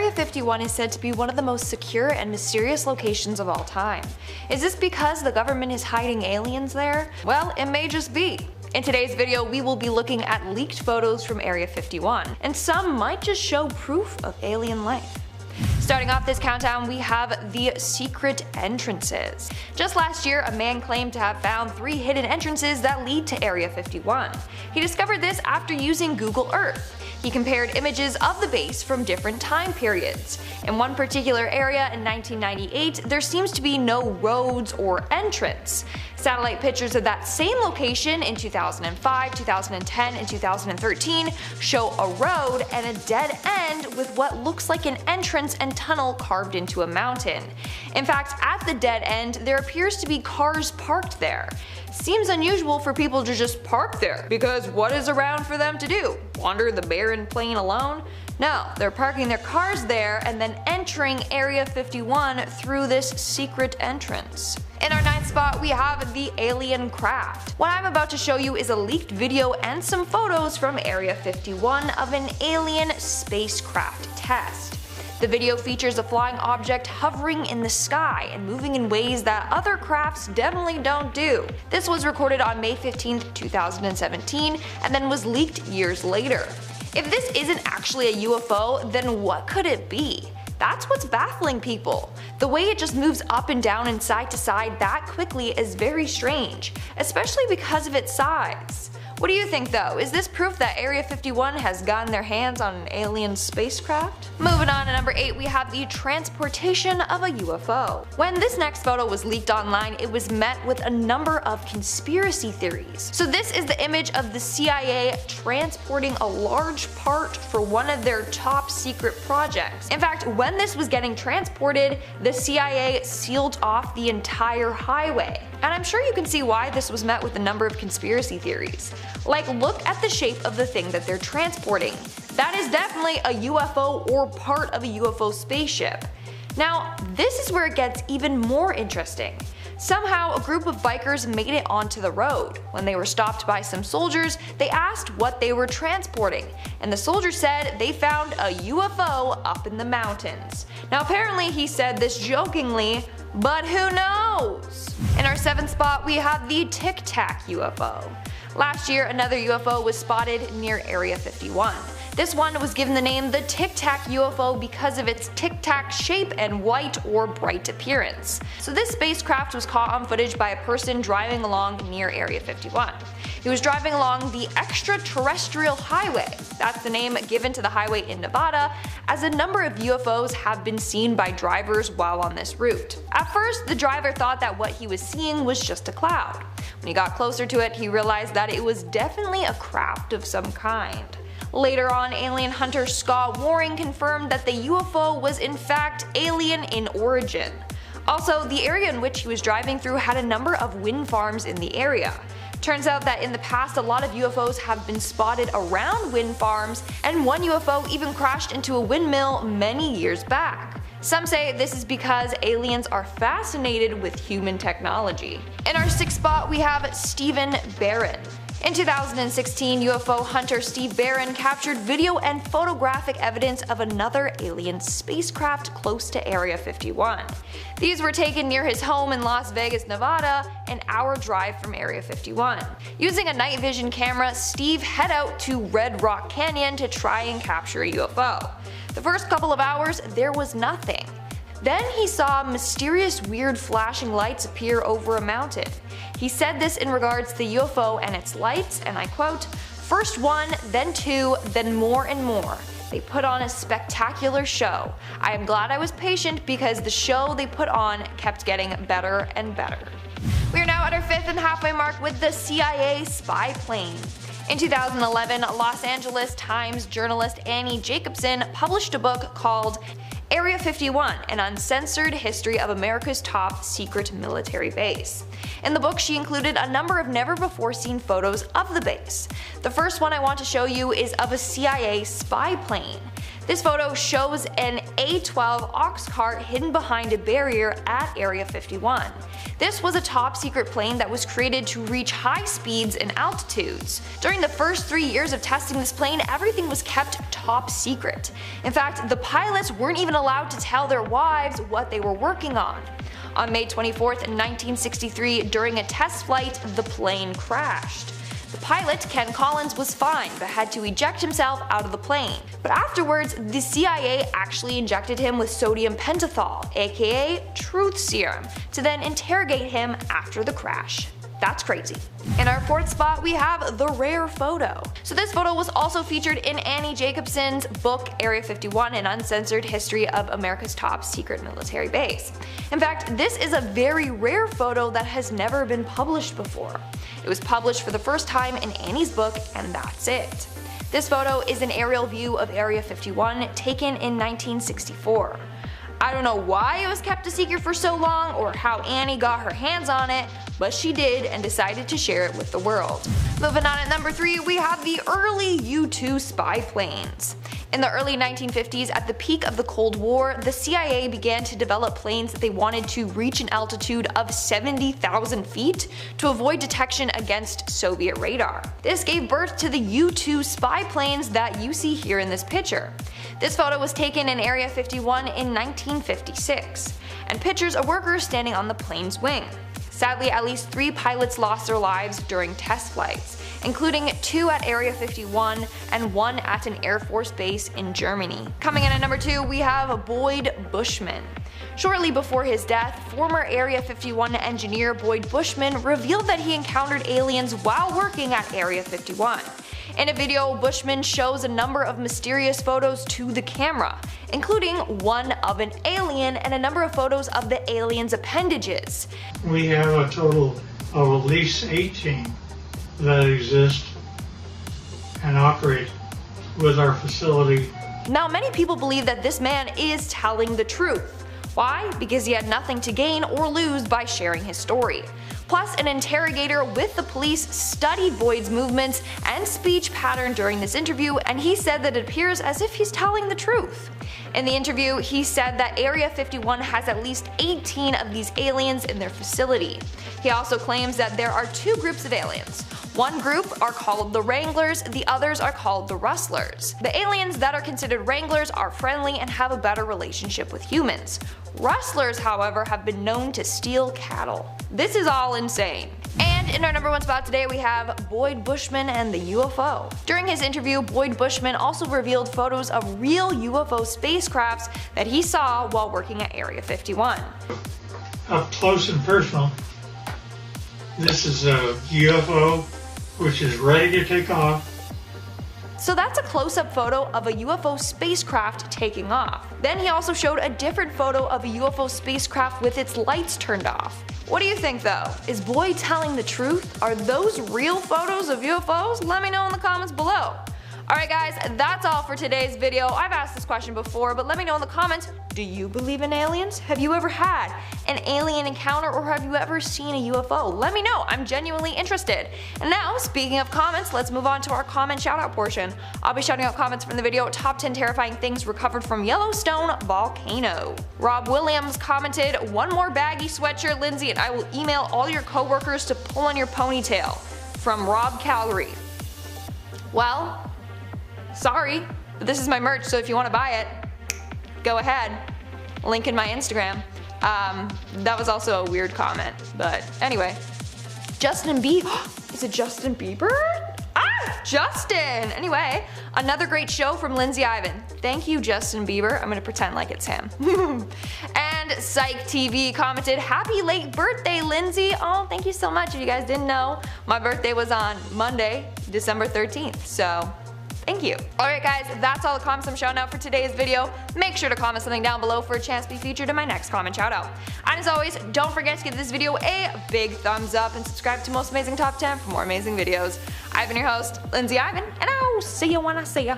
Area 51 is said to be one of the most secure and mysterious locations of all time. Is this because the government is hiding aliens there? Well, it may just be. In today's video, we will be looking at leaked photos from Area 51, and some might just show proof of alien life. Starting off this countdown, we have the secret entrances. Just last year, a man claimed to have found 3 hidden entrances that lead to Area 51. He discovered this after using Google Earth. He compared images of the base from different time periods. In one particular area in 1998, there seems to be no roads or entrance. Satellite pictures of that same location in 2005, 2010, and 2013 show a road and a dead end with what looks like an entrance and tunnel carved into a mountain. In fact, at the dead end, there appears to be cars parked there. Seems unusual for people to just park there, because what is around for them to do? Wander the barren plain alone? No, they're parking their cars there and then entering Area 51 through this secret entrance. In our 9th spot, we have the alien craft. What I'm about to show you is a leaked video and some photos from Area 51 of an alien spacecraft test. The video features a flying object hovering in the sky and moving in ways that other crafts definitely don't do. This was recorded on May 15, 2017, and then was leaked years later. If this isn't actually a UFO, then what could it be? That's what's baffling people. The way it just moves up and down and side to side that quickly is very strange, especially because of its size. What do you think though? Is this proof that Area 51 has gotten their hands on an alien spacecraft? Moving on to number 8, we have the transportation of a UFO. When this next photo was leaked online, it was met with a number of conspiracy theories. So this is the image of the CIA transporting a large part for one of their top secret projects. In fact, when this was getting transported, the CIA sealed off the entire highway. And I'm sure you can see why this was met with a number of conspiracy theories. Like, look at the shape of the thing that they're transporting. That is definitely a UFO or part of a UFO spaceship. Now, this is where it gets even more interesting. Somehow, a group of bikers made it onto the road. When they were stopped by some soldiers, they asked what they were transporting, and the soldier said they found a UFO up in the mountains. Now apparently he said this jokingly, but who knows? In our 7th spot, we have the Tic Tac UFO. Last year, another UFO was spotted near Area 51. This one was given the name the Tic Tac UFO because of its tic-tac shape and white or bright appearance. So this spacecraft was caught on footage by a person driving along near Area 51. He was driving along the Extraterrestrial Highway. That's the name given to the highway in Nevada, as a number of UFOs have been seen by drivers while on this route. At first, the driver thought that what he was seeing was just a cloud. When he got closer to it, he realized that it was definitely a craft of some kind. Later on, alien hunter Scott Waring confirmed that the UFO was in fact alien in origin. Also, the area in which he was driving through had a number of wind farms in the area. Turns out that in the past, a lot of UFOs have been spotted around wind farms, and one UFO even crashed into a windmill many years back. Some say this is because aliens are fascinated with human technology. In our 6th spot, we have Stephen Barron. In 2016, UFO hunter Steve Barron captured video and photographic evidence of another alien spacecraft close to Area 51. These were taken near his home in Las Vegas, Nevada, an hour drive from Area 51. Using a night vision camera, Steve head out to Red Rock Canyon to try and capture a UFO. The first couple of hours, there was nothing. Then he saw mysterious weird flashing lights appear over a mountain. He said this in regards to the UFO and its lights, and I quote, "First one, then two, then more and more. They put on a spectacular show. I am glad I was patient because the show they put on kept getting better and better." We are now at our 5th and halfway mark with the CIA spy plane. In 2011, Los Angeles Times journalist Annie Jacobson published a book called Area 51, an uncensored history of America's top secret military base. In the book, she included a number of never-before-seen photos of the base. The first one I want to show you is of a CIA spy plane. This photo shows an A-12 ox cart hidden behind a barrier at Area 51. This was a top secret plane that was created to reach high speeds and altitudes. During the first 3 years of testing this plane, everything was kept top secret. In fact, the pilots weren't even allowed to tell their wives what they were working on. On May 24, 1963, during a test flight, the plane crashed. The pilot, Ken Collins, was fine but had to eject himself out of the plane. But afterwards, the CIA actually injected him with sodium pentothal, aka truth serum, to then interrogate him after the crash. That's crazy. In our fourth spot, we have the rare photo. So this photo was also featured in Annie Jacobsen's book Area 51, An Uncensored History of America's Top Secret Military Base. In fact, this is a very rare photo that has never been published before. It was published for the first time in Annie's book, and that's it. This photo is an aerial view of Area 51 taken in 1964. I don't know why it was kept a secret for so long or how Annie got her hands on it, but she did and decided to share it with the world. Moving on at number 3, we have the early U-2 spy planes. In the early 1950s, at the peak of the Cold War, the CIA began to develop planes that they wanted to reach an altitude of 70,000 feet to avoid detection against Soviet radar. This gave birth to the U-2 spy planes that you see here in this picture. This photo was taken in Area 51 in 1956, and pictures of workers standing on the plane's wing. Sadly, at least 3 pilots lost their lives during test flights, including 2 at Area 51 and 1 at an Air Force base in Germany. Coming in at number 2, we have Boyd Bushman. Shortly before his death, former Area 51 engineer Boyd Bushman revealed that he encountered aliens while working at Area 51. In a video, Bushman shows a number of mysterious photos to the camera, including one of an alien and a number of photos of the alien's appendages. We have a total of at least 18 that exist and operate with our facility. Now, many people believe that this man is telling the truth. Why? Because he had nothing to gain or lose by sharing his story. Plus, an interrogator with the police studied Boyd's movements and speech pattern during this interview, and he said that it appears as if he's telling the truth. In the interview, he said that Area 51 has at least 18 of these aliens in their facility. He also claims that there are 2 groups of aliens. One group are called the Wranglers, the others are called the Rustlers. The aliens that are considered Wranglers are friendly and have a better relationship with humans. Rustlers, however, have been known to steal cattle. This is all insane. And in our number 1 spot today, we have Boyd Bushman and the UFO. During his interview, Boyd Bushman also revealed photos of real UFO spacecrafts that he saw while working at Area 51. Up close and personal, this is a UFO which is ready to take off. So that's a close-up photo of a UFO spacecraft taking off. Then he also showed a different photo of a UFO spacecraft with its lights turned off. What do you think though? Is Boyd telling the truth? Are those real photos of UFOs? Let me know in the comments below. Alright guys, that's all for today's video. I've asked this question before, but let me know in the comments, do you believe in aliens? Have you ever had an alien encounter, or have you ever seen a UFO? Let me know, I'm genuinely interested. And now, speaking of comments, let's move on to our comment shoutout portion. I'll be shouting out comments from the video, Top 10 Terrifying Things Recovered from Yellowstone Volcano. Rob Williams commented, "One more baggy sweatshirt, Lindsay, and I will email all your coworkers to pull on your ponytail." From Rob Calgary. Well, sorry, but this is my merch, so if you want to buy it, go ahead. Link in my Instagram. That was also a weird comment, but anyway. Justin Bieber. Is it Justin Bieber? Justin! Anyway, another great show from Lindsay Ivan. Thank you, Justin Bieber. I'm gonna pretend like it's him. And Psych TV commented, "Happy late birthday, Lindsay." Oh, thank you so much. If you guys didn't know, my birthday was on Monday, December 13th, so thank you. Alright guys, that's all the comments I'm shouting out for today's video. Make sure to comment something down below for a chance to be featured in my next comment shoutout. And as always, don't forget to give this video a big thumbs up and subscribe to Most Amazing Top 10 for more amazing videos. I've been your host, Lindsay Ivan, and I'll see you when I see ya.